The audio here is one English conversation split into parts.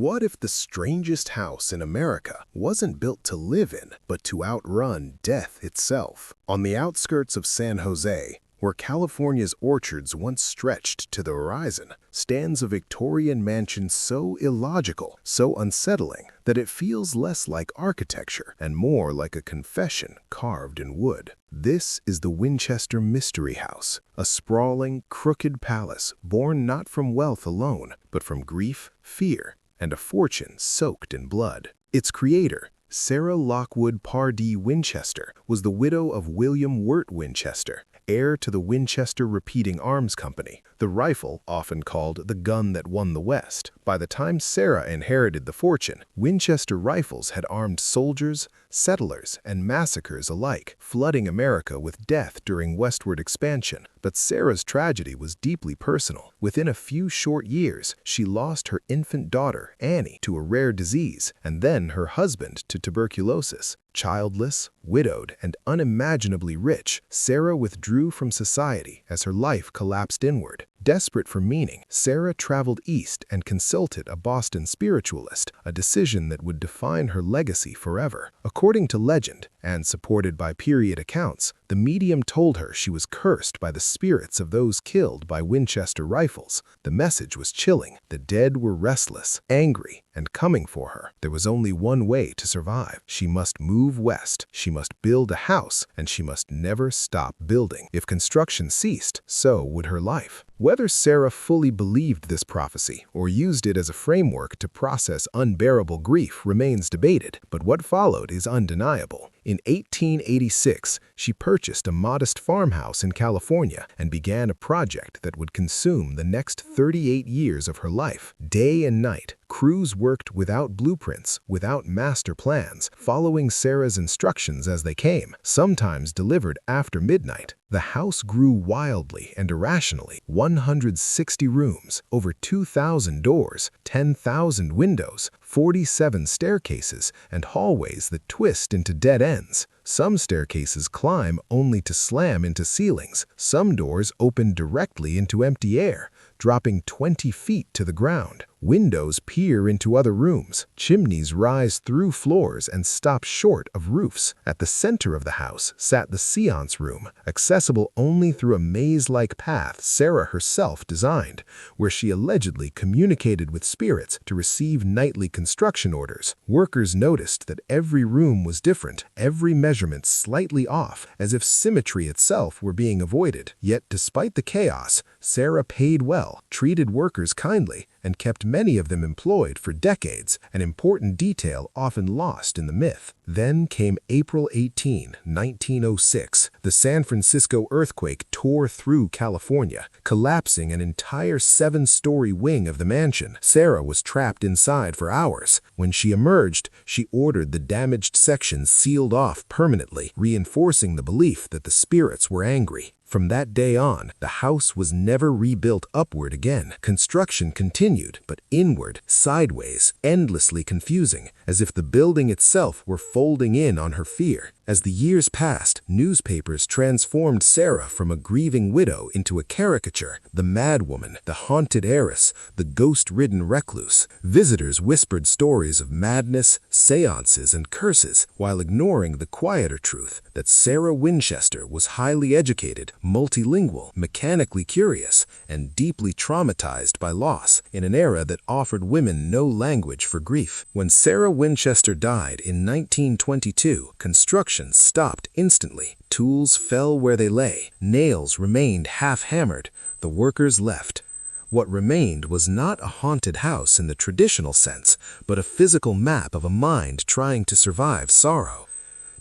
What if the strangest house in America wasn't built to live in, but to outrun death itself? On the outskirts of San Jose, where California's orchards once stretched to the horizon, stands a Victorian mansion so illogical, so unsettling, that it feels less like architecture and more like a confession carved in wood. This is the Winchester Mystery House, a sprawling, crooked palace born not from wealth alone, but from grief, fear, and a fortune soaked in blood. Its creator, Sarah Lockwood Pardee Winchester, was the widow of William Wirt Winchester, heir to the Winchester Repeating Arms Company, the rifle often called the gun that won the West. By the time Sarah inherited the fortune, Winchester rifles had armed soldiers, settlers, and massacres alike, flooding America with death during westward expansion. But Sarah's tragedy was deeply personal. Within a few short years, she lost her infant daughter, Annie, to a rare disease, and then her husband to tuberculosis. Childless, widowed, and unimaginably rich, Sarah withdrew from society as her life collapsed inward. Desperate for meaning, Sarah traveled east and consulted a Boston spiritualist, a decision that would define her legacy forever. According to legend, and supported by period accounts, the medium told her she was cursed by the spirits of those killed by Winchester rifles. The message was chilling. The dead were restless, angry, and coming for her. There was only one way to survive. She must move west, she must build a house, and she must never stop building. If construction ceased, so would her life. Whether Sarah fully believed this prophecy or used it as a framework to process unbearable grief remains debated, but what followed is undeniable. In 1886, she purchased a modest farmhouse in California and began a project that would consume the next 38 years of her life. Day and night, crews worked without blueprints, without master plans, following Sarah's instructions as they came, sometimes delivered after midnight. The house grew wildly and irrationally. 160 rooms, over 2,000 doors, 10,000 windows, 47 staircases, and hallways that twist into dead ends. Some staircases climb only to slam into ceilings. Some doors open directly into empty air, dropping 20 feet to the ground. Windows peer into other rooms. Chimneys rise through floors and stop short of roofs. At the center of the house sat the séance room, accessible only through a maze-like path Sarah herself designed, where she allegedly communicated with spirits to receive nightly construction orders. Workers noticed that every room was different, every measurement slightly off, as if symmetry itself were being avoided. Yet despite the chaos, Sarah paid well, treated workers kindly, and kept many of them employed for decades, an important detail often lost in the myth. Then came April 18, 1906. The San Francisco earthquake tore through California, collapsing an entire 7-story wing of the mansion. Sarah was trapped inside for hours. When she emerged, she ordered the damaged sections sealed off permanently, reinforcing the belief that the spirits were angry. From that day on, the house was never rebuilt upward again. Construction continued, but inward, sideways, endlessly confusing, as if the building itself were folding in on her fear. As the years passed, newspapers transformed Sarah from a grieving widow into a caricature, the madwoman, the haunted heiress, the ghost-ridden recluse. Visitors whispered stories of madness, séances, and curses, while ignoring the quieter truth that Sarah Winchester was highly educated, multilingual, mechanically curious, and deeply traumatized by loss in an era that offered women no language for grief. When Sarah Winchester died in 1922, construction stopped instantly. Tools fell where they lay. Nails remained half-hammered. The workers left. What remained was not a haunted house in the traditional sense, but a physical map of a mind trying to survive sorrow.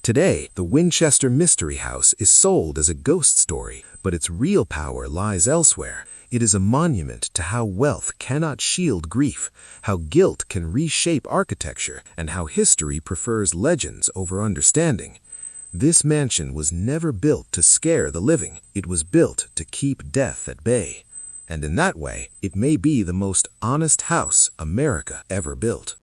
Today, the Winchester Mystery House is sold as a ghost story, but its real power lies elsewhere. It is a monument to how wealth cannot shield grief, how guilt can reshape architecture, and how history prefers legends over understanding. This mansion was never built to scare the living. It was built to keep death at bay. And in that way, it may be the most honest house America ever built.